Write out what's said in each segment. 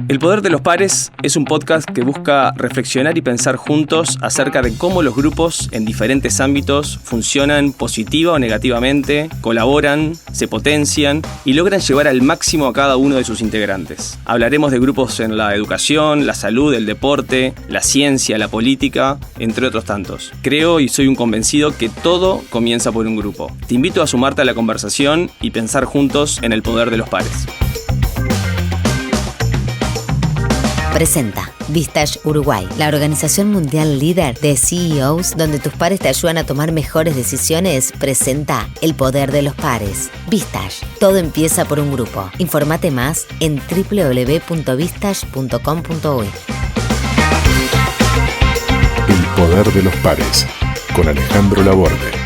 El Poder de los Pares es un podcast que busca reflexionar y pensar juntos acerca de cómo los grupos en diferentes ámbitos funcionan positiva o negativamente, colaboran, se potencian y logran llevar al máximo a cada uno de sus integrantes. Hablaremos de grupos en la educación, la salud, el deporte, la ciencia, la política, entre otros tantos. Creo y soy un convencido que todo comienza por un grupo. Te invito a sumarte a la conversación y pensar juntos en el poder de los pares. Presenta Vistage Uruguay, la organización mundial líder de CEOs donde tus pares te ayudan a tomar mejores decisiones. Presenta El Poder de los Pares. Vistage, todo empieza por un grupo. Informate más en www.vistage.com.uy. El Poder de los Pares, con Alejandro Laborde.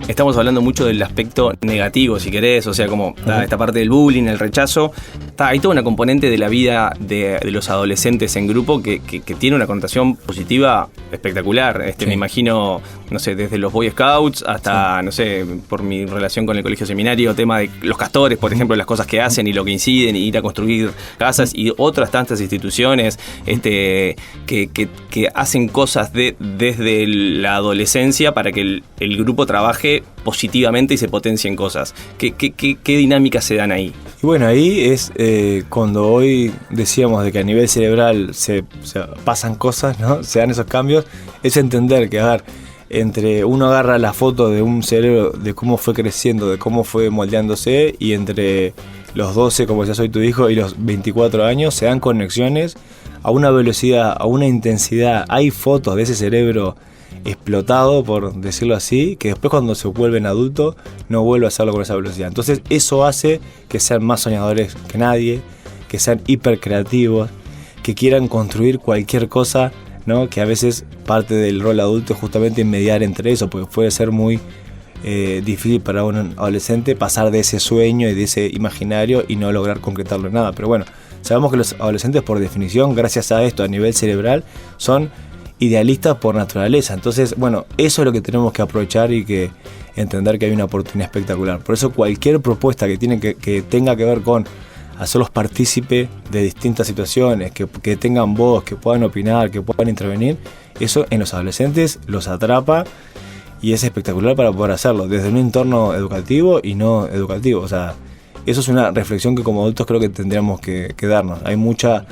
Estamos hablando mucho del aspecto negativo, si querés, o sea, como esta parte del bullying, el rechazo. Hay toda una componente de la vida de los adolescentes en grupo que tiene una connotación positiva espectacular. Sí. Me imagino, no sé, desde los Boy Scouts hasta, no sé, por mi relación con el colegio seminario, tema de los castores, por ejemplo, las cosas que hacen y lo que inciden, y ir a construir casas y otras tantas instituciones que hacen cosas desde la adolescencia para que el grupo trabaje positivamente y se potencien cosas. ¿Qué dinámicas se dan ahí? Y bueno, ahí es cuando hoy decíamos de que a nivel cerebral se pasan cosas, ¿no? Se dan esos cambios, es entender que, a ver, entre uno agarra la foto de un cerebro, de cómo fue creciendo, de cómo fue moldeándose, y entre los 12, como ya soy tu hijo, y los 24 años, se dan conexiones a una velocidad, a una intensidad. Hay fotos de ese cerebro explotado, por decirlo así, que después cuando se vuelven adultos no vuelve a hacerlo con esa velocidad. Entonces eso hace que sean más soñadores que nadie, que sean hipercreativos, que quieran construir cualquier cosa, ¿no? Que a veces parte del rol adulto es justamente mediar entre eso, porque puede ser muy difícil para un adolescente pasar de ese sueño y de ese imaginario y no lograr concretarlo en nada. Pero bueno, sabemos que los adolescentes, por definición, gracias a esto a nivel cerebral, son idealistas por naturaleza. Entonces, bueno, eso es lo que tenemos que aprovechar y que entender que hay una oportunidad espectacular. Por eso cualquier propuesta que tenga que ver con hacerlos partícipe de distintas situaciones, que tengan voz, que puedan opinar, que puedan intervenir, eso en los adolescentes los atrapa y es espectacular para poder hacerlo desde un entorno educativo y no educativo. O sea, eso es una reflexión que como adultos creo que tendríamos que darnos. Hay mucha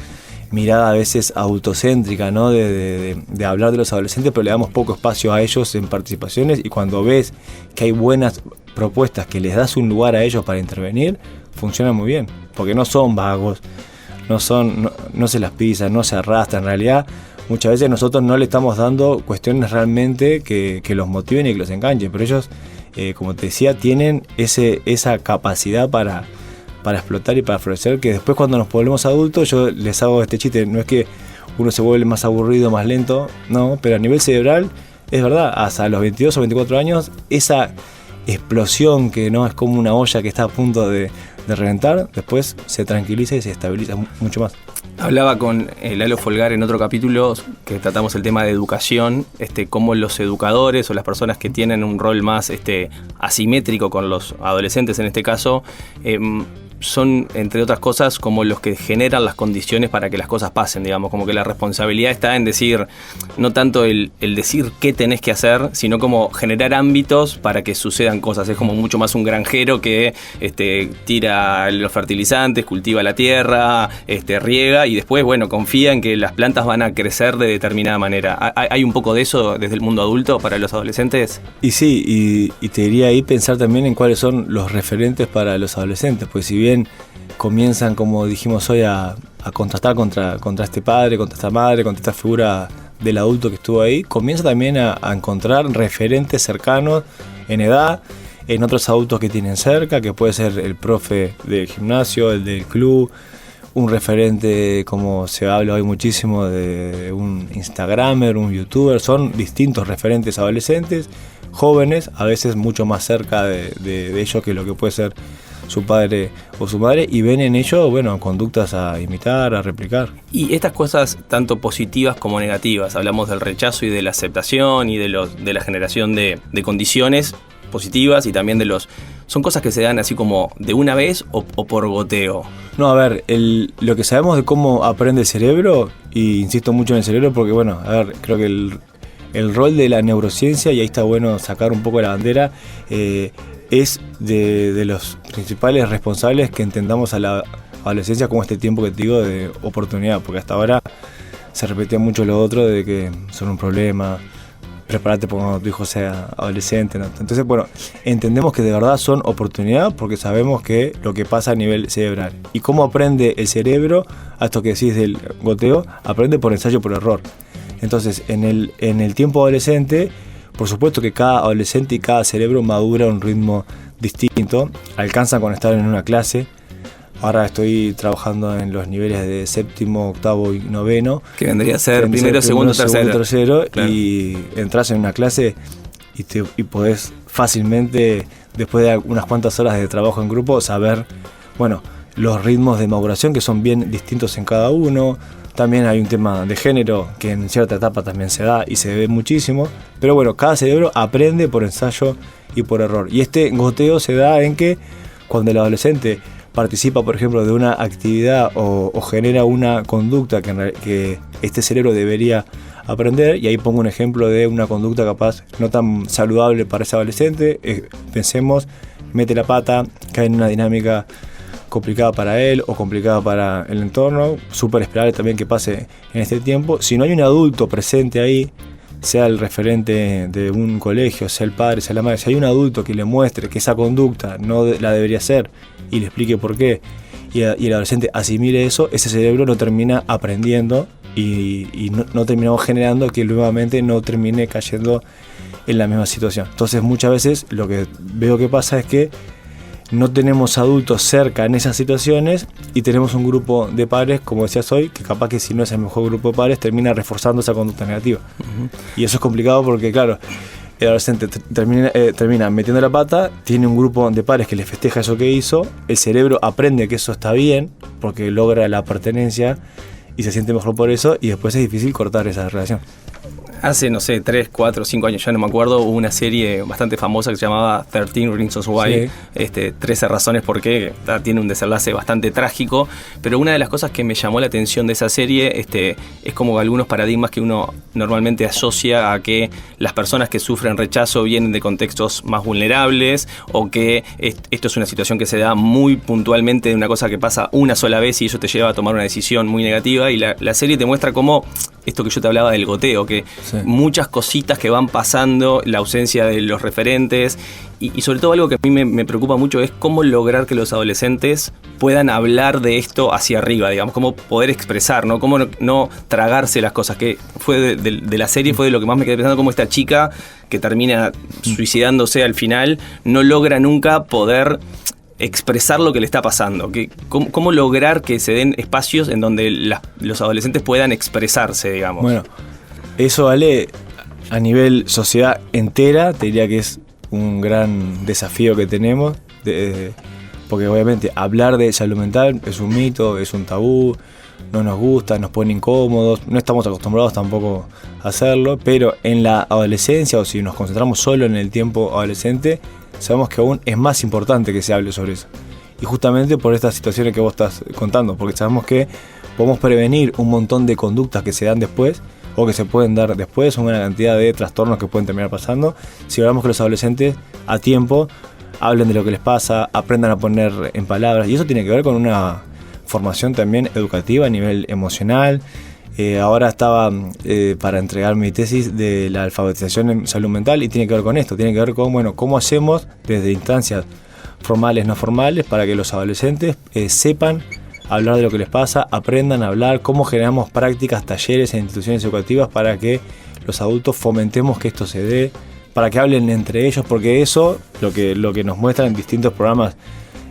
mirada a veces autocéntrica, ¿no? De hablar de los adolescentes, pero le damos poco espacio a ellos en participaciones, y cuando ves que hay buenas propuestas que les das un lugar a ellos para intervenir, funciona muy bien, porque no son vagos, no se las pisan, no se arrastran. En realidad muchas veces nosotros no le estamos dando cuestiones realmente que los motiven y que los enganchen, pero ellos, como te decía, tienen esa capacidad para explotar y para florecer, que después cuando nos volvemos adultos, yo les hago este chiste, no es que uno se vuelve más aburrido, más lento, no, pero a nivel cerebral, es verdad, hasta los 22 o 24 años, esa explosión que no es como una olla que está a punto de reventar, después se tranquiliza y se estabiliza mucho más. Hablaba con Lalo Folgar en otro capítulo que tratamos el tema de educación, cómo los educadores o las personas que tienen un rol más asimétrico con los adolescentes en este caso, son, entre otras cosas, como los que generan las condiciones para que las cosas pasen, digamos, como que la responsabilidad está en decir, no tanto el decir qué tenés que hacer, sino como generar ámbitos para que sucedan cosas. Es como mucho más un granjero que tira los fertilizantes, cultiva la tierra, riega y después, bueno, confía en que las plantas van a crecer de determinada manera. ¿Hay un poco de eso desde el mundo adulto para los adolescentes? Y sí, y te diría ahí pensar también en cuáles son los referentes para los adolescentes, pues si bien comienzan, como dijimos hoy, a contrastar contra este padre, contra esta madre, contra esta figura del adulto que estuvo ahí, comienza también a encontrar referentes cercanos en edad, en otros adultos que tienen cerca, que puede ser el profe del gimnasio, el del club, un referente, como se habla hoy muchísimo, de un instagramer, un youtuber. Son distintos referentes adolescentes, jóvenes, a veces mucho más cerca de ellos que lo que puede ser su padre o su madre, y ven en ello, bueno, conductas a imitar, a replicar. Y estas cosas, tanto positivas como negativas, hablamos del rechazo y de la aceptación y de la generación de condiciones, positivas y también son cosas que se dan así como de una vez o por goteo. No, a ver, lo que sabemos de cómo aprende el cerebro, y insisto mucho en el cerebro porque, bueno, a ver, creo que el rol de la neurociencia, y ahí está bueno sacar un poco la bandera, es de los principales responsables que entendamos a la adolescencia como este tiempo que te digo de oportunidad, porque hasta ahora se repetía mucho lo otro de que son un problema, prepárate para cuando tu hijo sea adolescente, ¿no? Entonces, bueno, entendemos que de verdad son oportunidad porque sabemos que lo que pasa a nivel cerebral. ¿Y cómo aprende el cerebro? A esto que decís del goteo, aprende por ensayo, por error. Entonces, en el tiempo adolescente, por supuesto que cada adolescente y cada cerebro madura a un ritmo distinto, alcanzan con estar en una clase. Ahora estoy trabajando en los niveles de séptimo, octavo y noveno. Que vendría a ser primero, segundo, tercero. Claro. Y entras en una clase y podés fácilmente, después de unas cuantas horas de trabajo en grupo, saber, bueno, los ritmos de maduración que son bien distintos en cada uno. También hay un tema de género que en cierta etapa también se da y se ve muchísimo. Pero bueno, cada cerebro aprende por ensayo y por error. Y este goteo se da en que cuando el adolescente participa, por ejemplo, de una actividad o genera una conducta que este cerebro debería aprender, y ahí pongo un ejemplo de una conducta capaz no tan saludable para ese adolescente, pensemos, mete la pata, cae en una dinámica complicada para él o complicada para el entorno, súper esperable también que pase en este tiempo. Si no hay un adulto presente ahí, sea el referente de un colegio, sea el padre, sea la madre, si hay un adulto que le muestre que esa conducta no la debería hacer y le explique por qué, y el adolescente asimile eso, ese cerebro no termina aprendiendo y no terminamos generando que nuevamente no termine cayendo en la misma situación. Entonces muchas veces lo que veo que pasa es que no tenemos adultos cerca en esas situaciones y tenemos un grupo de padres, como decías hoy, que capaz que si no es el mejor grupo de padres termina reforzando esa conducta negativa. Uh-huh. Y eso es complicado porque, claro, el adolescente termina metiendo la pata, tiene un grupo de padres que le festeja eso que hizo, el cerebro aprende que eso está bien porque logra la pertenencia y se siente mejor por eso, y después es difícil cortar esa relación. Hace, no sé, 3, 4, 5 años, ya no me acuerdo, hubo una serie bastante famosa que se llamaba 13 Reasons Why, sí. 13 razones por qué, tiene un desenlace bastante trágico, pero una de las cosas que me llamó la atención de esa serie es como algunos paradigmas que uno normalmente asocia a que las personas que sufren rechazo vienen de contextos más vulnerables, o que esto es una situación que se da muy puntualmente, de una cosa que pasa una sola vez y eso te lleva a tomar una decisión muy negativa, y la serie te muestra cómo esto que yo te hablaba del goteo, que sí, muchas cositas que van pasando, la ausencia de los referentes, y sobre todo algo que a mí me preocupa mucho es cómo lograr que los adolescentes puedan hablar de esto hacia arriba, digamos, cómo poder expresar, ¿no? Cómo no tragarse las cosas, que fue de la serie, fue de lo que más me quedé pensando, cómo esta chica que termina suicidándose al final no logra nunca poder expresar lo que le está pasando. ¿Cómo lograr que se den espacios en donde los adolescentes puedan expresarse, digamos? Bueno, eso, Ale, a nivel sociedad entera, te diría que es un gran desafío que tenemos, porque obviamente hablar de salud mental es un mito, es un tabú, no nos gusta, nos pone incómodos, no estamos acostumbrados tampoco a hacerlo, pero en la adolescencia, o si nos concentramos solo en el tiempo adolescente, sabemos que aún es más importante que se hable sobre eso. Y justamente por estas situaciones que vos estás contando, porque sabemos que podemos prevenir un montón de conductas que se dan después o que se pueden dar después, una cantidad de trastornos que pueden terminar pasando, si logramos que los adolescentes a tiempo hablen de lo que les pasa, aprendan a poner en palabras, y eso tiene que ver con una formación también educativa a nivel emocional. Ahora estaba para entregar mi tesis de la alfabetización en salud mental, y tiene que ver con esto, tiene que ver con, bueno, cómo hacemos desde instancias formales, no formales, para que los adolescentes sepan hablar de lo que les pasa, aprendan a hablar, cómo generamos prácticas, talleres en instituciones educativas para que los adultos fomentemos que esto se dé, para que hablen entre ellos, porque eso, lo que nos muestran en distintos programas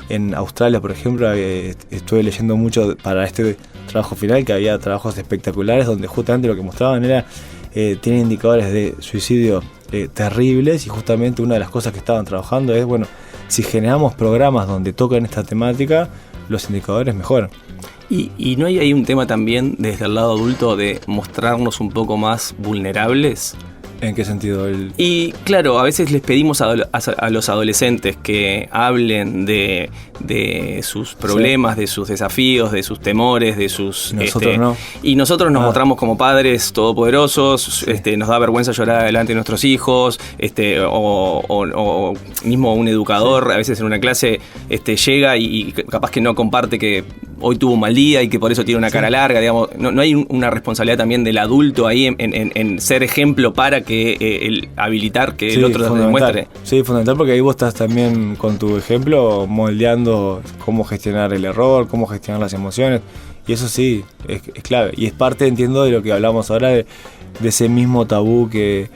en Australia, por ejemplo, estuve leyendo mucho para este trabajo final, que había trabajos espectaculares donde justamente lo que mostraban era, tienen indicadores de suicidio terribles, y justamente una de las cosas que estaban trabajando es, bueno, si generamos programas donde tocan esta temática, los indicadores mejoran. ¿Y no hay ahí un tema también desde el lado adulto de mostrarnos un poco más vulnerables? ¿En qué sentido? Y claro, a veces les pedimos a los adolescentes que hablen de sus problemas, de sus desafíos, de sus temores, de sus... Nosotros no. Y nosotros nos mostramos como padres todopoderosos, nos da vergüenza llorar delante de nuestros hijos, o mismo un educador, a veces en una clase llega y capaz que no comparte que hoy tuvo un mal día y que por eso tiene una cara larga, digamos. No hay una responsabilidad también del adulto ahí en ser ejemplo para que habilitar que el otro demuestre. Sí, fundamental, porque ahí vos estás también con tu ejemplo moldeando cómo gestionar el error, cómo gestionar las emociones, y eso sí, es clave. Y es parte, entiendo, de lo que hablamos ahora, de ese mismo tabú que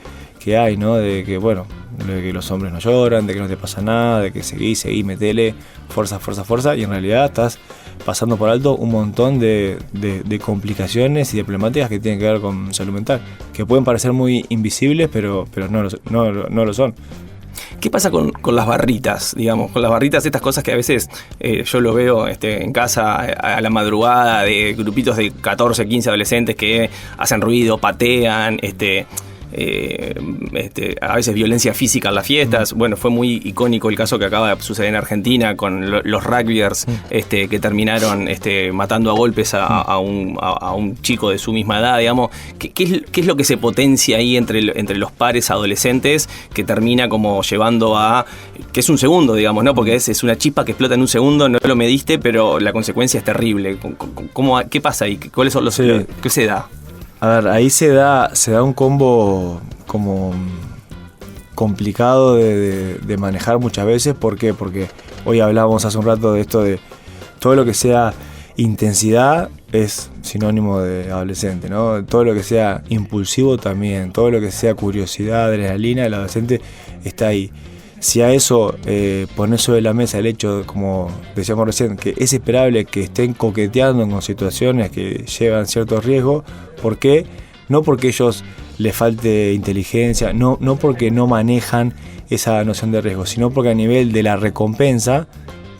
hay, ¿no? De que, bueno, de que los hombres no lloran, de que no te pasa nada, de que seguí, metele, fuerza, y en realidad estás pasando por alto un montón de complicaciones y de problemáticas que tienen que ver con salud mental, que pueden parecer muy invisibles, pero no lo son. ¿Qué pasa con las barritas, digamos? Con las barritas, estas cosas que a veces yo lo veo en casa a la madrugada, de grupitos de 14, 15 adolescentes que hacen ruido, patean, a veces violencia física en las fiestas. Bueno, fue muy icónico el caso que acaba de suceder en Argentina con los rugbyers que terminaron matando a golpes a un chico de su misma edad, digamos. ¿Qué es lo que se potencia ahí entre los pares adolescentes que termina como llevando a... que es un segundo, digamos, ¿no? Porque es una chispa que explota en un segundo, no lo mediste, pero la consecuencia es terrible. ¿Qué pasa ahí? ¿Cuáles son los... ¿Qué se da? A ver, ahí se da un combo como complicado de manejar muchas veces. ¿Por qué? Porque hoy hablábamos hace un rato de esto de todo lo que sea intensidad es sinónimo de adolescente, ¿no? Todo lo que sea impulsivo también, todo lo que sea curiosidad, adrenalina, el adolescente está ahí. Si a eso pones sobre la mesa el hecho, como decíamos recién, que es esperable que estén coqueteando con situaciones que llevan cierto riesgo. ¿Por qué? No porque ellos les falte inteligencia, no porque no manejan esa noción de riesgo, sino porque a nivel de la recompensa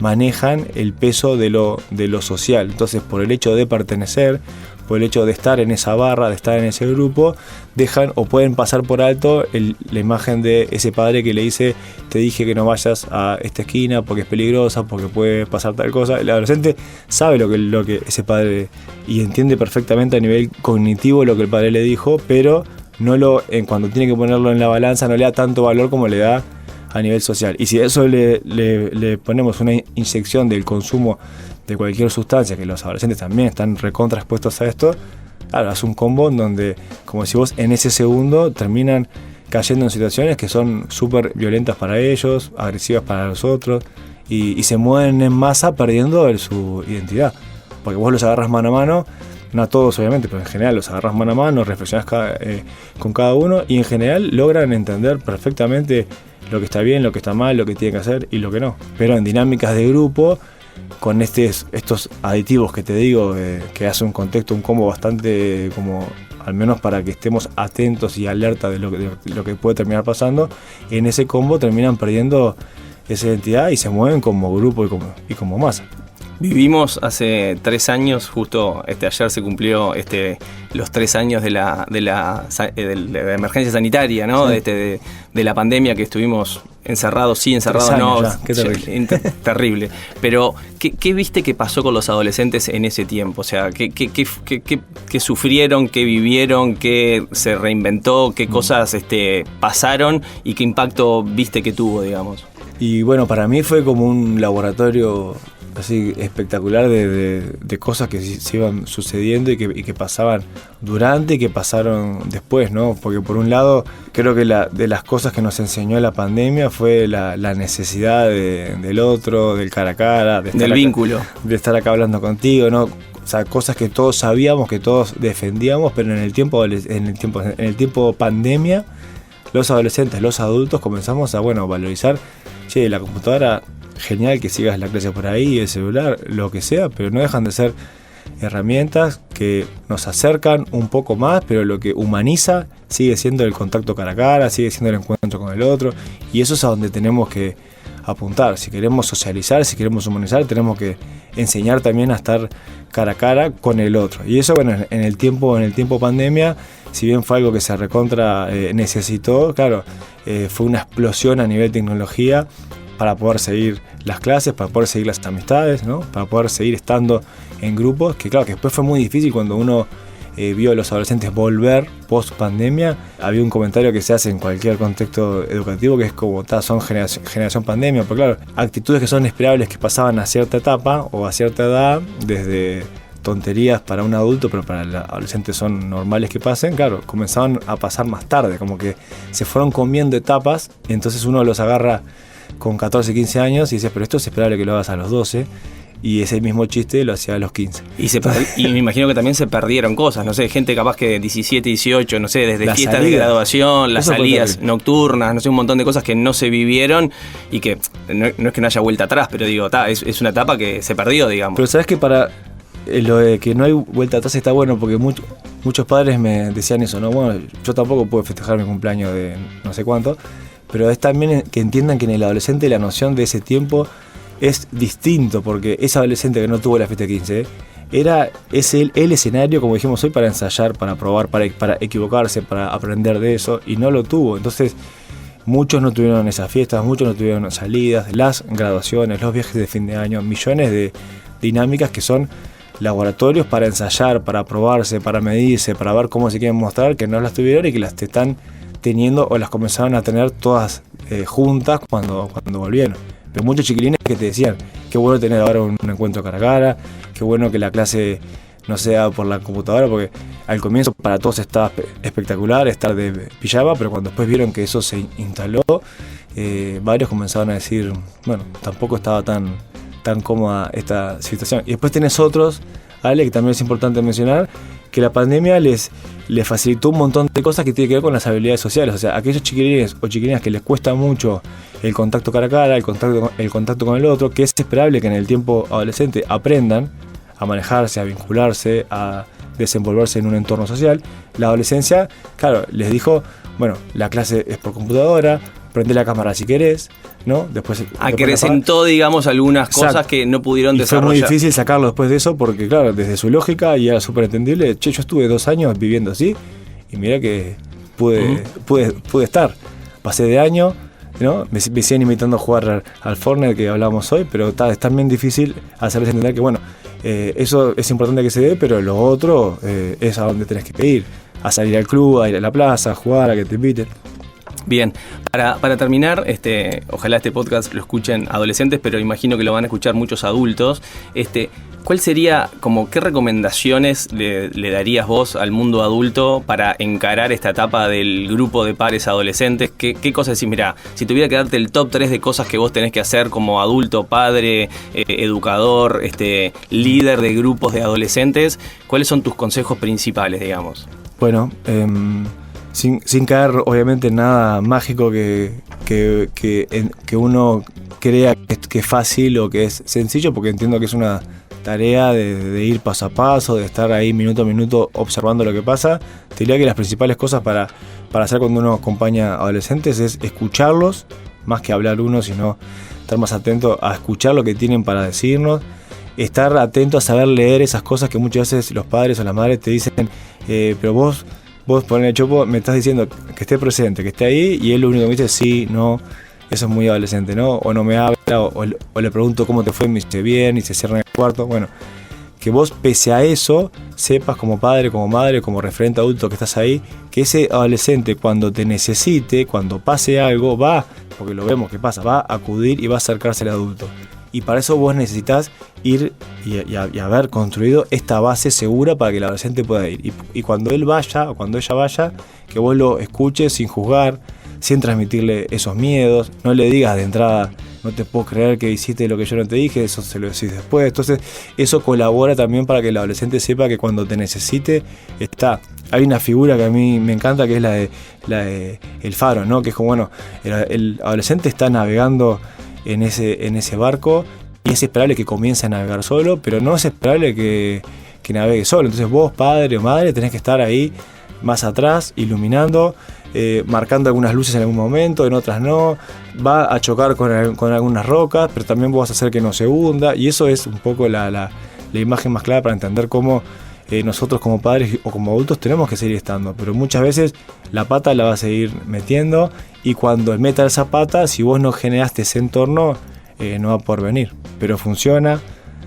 manejan el peso de lo social. Entonces, por el hecho de pertenecer, por el hecho de estar en esa barra, de estar en ese grupo, dejan o pueden pasar por alto la imagen de ese padre que le dice: te dije que no vayas a esta esquina porque es peligrosa, porque puede pasar tal cosa. El adolescente sabe lo que ese padre, y entiende perfectamente a nivel cognitivo lo que el padre le dijo, pero cuando tiene que ponerlo en la balanza no le da tanto valor como le da a nivel social. Y si a eso le ponemos una inyección del consumo de cualquier sustancia, que los adolescentes también están recontra expuestos a esto, claro, es un combo en donde, como si vos en ese segundo terminan cayendo en situaciones que son súper violentas para ellos, agresivas para los otros, y se mueven en masa perdiendo su identidad. Porque vos los agarras mano a mano, no a todos obviamente, pero en general los agarras mano a mano, reflexionás con cada uno, y en general logran entender perfectamente lo que está bien, lo que está mal, lo que tienen que hacer y lo que no. Pero en dinámicas de grupo, con estos aditivos que te digo, que hace un contexto, un combo bastante, como al menos para que estemos atentos y alerta de lo que puede terminar pasando, en ese combo terminan perdiendo esa identidad y se mueven como grupo y como masa. Vivimos hace 3 años, justo ayer se cumplió los 3 años de la emergencia sanitaria, ¿no? Sí. De la pandemia, que estuvimos encerrados, sí, encerrados, no. Ya. Qué terrible. Terrible. Pero, ¿qué viste que pasó con los adolescentes en ese tiempo? O sea, ¿qué sufrieron, qué vivieron, qué se reinventó, qué cosas pasaron y qué impacto viste que tuvo, digamos? Y bueno, para mí fue como un laboratorio así espectacular de cosas que se iban sucediendo y que pasaban durante y que pasaron después, ¿no? Porque por un lado, creo que de las cosas que nos enseñó la pandemia fue la necesidad del otro, del cara a cara, del vínculo, de estar acá hablando contigo, ¿no? O sea, cosas que todos sabíamos, que todos defendíamos, pero en el tiempo pandemia, los adolescentes, los adultos comenzamos a valorizar, che, la computadora, genial que sigas la clase por ahí, el celular, lo que sea, pero no dejan de ser herramientas que nos acercan un poco más, pero lo que humaniza sigue siendo el contacto cara a cara, sigue siendo el encuentro con el otro, y eso es a donde tenemos que apuntar. Si queremos socializar, si queremos humanizar, tenemos que enseñar también a estar cara a cara con el otro. Y eso, en el tiempo pandemia si bien fue algo que se recontra necesitó, claro, fue una explosión a nivel tecnología para poder seguir las clases, para poder seguir las amistades, ¿no? Para poder seguir estando en grupos, que claro, que después fue muy difícil cuando uno vio a los adolescentes volver post pandemia. Había un comentario que se hace en cualquier contexto educativo que es como, son generación pandemia, porque claro, actitudes que son esperables que pasaban a cierta etapa o a cierta edad, desde tonterías para un adulto, pero para el adolescente son normales que pasen, claro, comenzaban a pasar más tarde, como que se fueron comiendo etapas, y entonces uno los agarra con 14, 15 años y dice, pero esto es esperable que lo hagas a los 12, y ese mismo chiste lo hacía a los 15. Y me imagino que también se perdieron cosas, no sé, gente capaz que 17, 18, no sé, desde La fiestas salida. de graduación, las Eso fue salidas terrible. nocturnas, no sé, un montón de cosas que no se vivieron y que no es que no haya vuelta atrás, pero digo, es una etapa que se perdió, digamos. Pero sabes que para lo de que no hay vuelta atrás está bueno, porque muchos padres me decían eso, ¿no? Bueno, yo tampoco puedo festejar mi cumpleaños de no sé cuánto, pero es también que entiendan que en el adolescente la noción de ese tiempo es distinto, porque ese adolescente que no tuvo la fiesta de 15 es el escenario, como dijimos hoy, para ensayar, para probar, para equivocarse, para aprender de eso, y no lo tuvo. Entonces muchos no tuvieron esas fiestas, muchos no tuvieron salidas, las graduaciones, los viajes de fin de año, millones de dinámicas que son laboratorios para ensayar, para probarse, para medirse, para ver cómo se quieren mostrar, que no las tuvieron y que las están teniendo o las comenzaron a tener todas juntas cuando volvieron. Pero muchos chiquilines que te decían, qué bueno tener ahora un encuentro cara a cara, qué bueno que la clase no sea por la computadora, porque al comienzo para todos estaba espectacular estar de pijama, pero cuando después vieron que eso se instaló, varios comenzaron a decir, bueno, tampoco estaba tan cómoda esta situación. Y después tenés otros, Ale, que también es importante mencionar, que la pandemia les facilitó un montón de cosas que tienen que ver con las habilidades sociales. O sea, aquellos chiquilines o chiquilinas que les cuesta mucho el contacto cara a cara, el contacto con el otro, que es esperable que en el tiempo adolescente aprendan a manejarse, a vincularse, a desenvolverse en un entorno social. La adolescencia, claro, les dijo, bueno, la clase es por computadora, prende la cámara si querés, ¿no? Después Acrecentó, digamos, algunas Exacto. cosas que no pudieron y desarrollar. fue muy difícil sacarlo después de eso, porque claro, desde su lógica, y era súper entendible, yo estuve 2 años viviendo así, y mira que pude estar. Pasé de año, ¿no? Me siguen invitando a jugar al Fortnite que hablábamos hoy, pero es también difícil hacerles entender que, bueno, eso es importante que se dé, pero lo otro es a donde tenés que ir, a salir al club, a ir a la plaza, a jugar, a que te inviten. Bien, para terminar, ojalá este podcast lo escuchen adolescentes, pero imagino que lo van a escuchar muchos adultos. ¿Cuál sería, como qué recomendaciones le darías vos al mundo adulto para encarar esta etapa del grupo de pares adolescentes? ¿Qué cosas decís? Mirá, si tuviera que darte el top 3 de cosas que vos tenés que hacer como adulto, padre, educador, líder de grupos de adolescentes, ¿cuáles son tus consejos principales, digamos? Bueno, sin caer obviamente en nada mágico que uno crea que es fácil o que es sencillo, porque entiendo que es una tarea de ir paso a paso, de estar ahí minuto a minuto observando lo que pasa. Te diría que las principales cosas para hacer cuando uno acompaña a adolescentes es escucharlos, más que hablar uno, sino estar más atento a escuchar lo que tienen para decirnos, estar atento a saber leer esas cosas que muchas veces los padres o las madres te dicen, pero vos ponele Chopo, me estás diciendo que esté presente, que esté ahí, y él lo único que me dice sí, no. Eso es muy adolescente, ¿no? O no me habla, o le pregunto cómo te fue, me dice bien, y se cierra en el cuarto. Bueno, que vos, pese a eso, sepas como padre, como madre, como referente adulto que estás ahí, que ese adolescente, cuando te necesite, cuando pase algo, porque lo vemos que pasa, va a acudir y va a acercarse al adulto. Y para eso vos necesitas ir y haber construido esta base segura para que el adolescente pueda ir. Y cuando él vaya, o cuando ella vaya, que vos lo escuches sin juzgar, sin transmitirle esos miedos, no le digas de entrada, no te puedo creer que hiciste lo que yo no te dije, eso se lo decís después. Entonces eso colabora también para que el adolescente sepa que cuando te necesite está. Hay una figura que a mí me encanta, que es la de el faro, ¿no? Que es como, bueno, el adolescente está navegando en ese barco, y es esperable que comience a navegar solo, pero no es esperable que navegue solo. Entonces vos, padre o madre, tenés que estar ahí más atrás, iluminando, marcando algunas luces en algún momento, en otras no, va a chocar con algunas rocas, pero también vos vas a hacer que no se hunda, y eso es un poco la imagen más clara para entender cómo nosotros como padres o como adultos tenemos que seguir estando, pero muchas veces la pata la va a seguir metiendo, y cuando meta esa pata, si vos no generaste ese entorno, no va a poder venir, pero funciona,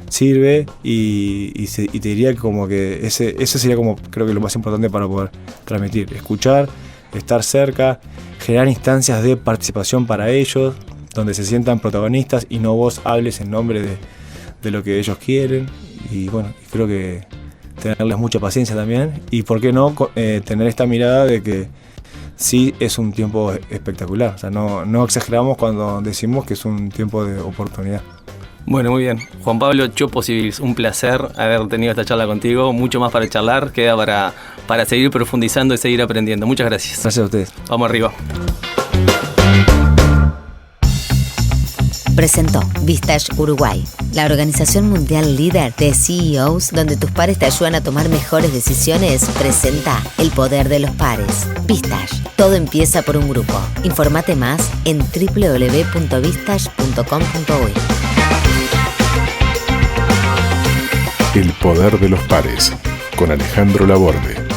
sirve, y te diría que como que ese sería como, creo que lo más importante para poder transmitir: escuchar, estar cerca, generar instancias de participación para ellos, donde se sientan protagonistas y no vos hables en nombre de lo que ellos quieren. Y bueno, creo que tenerles mucha paciencia también, y por qué no tener esta mirada de que sí es un tiempo espectacular. O sea, no exageramos cuando decimos que es un tiempo de oportunidad. Bueno, muy bien. Juan Pablo Chopo Civilis, un placer haber tenido esta charla contigo. Mucho más para charlar, queda para seguir profundizando y seguir aprendiendo. Muchas gracias. Gracias a ustedes. Vamos arriba. Presentó Vistage Uruguay, la organización mundial líder de CEOs donde tus pares te ayudan a tomar mejores decisiones. Presenta El Poder de los Pares. Vistage, todo empieza por un grupo. Informate más en www.vistage.com.uy. El Poder de los Pares, con Alejandro Laborde.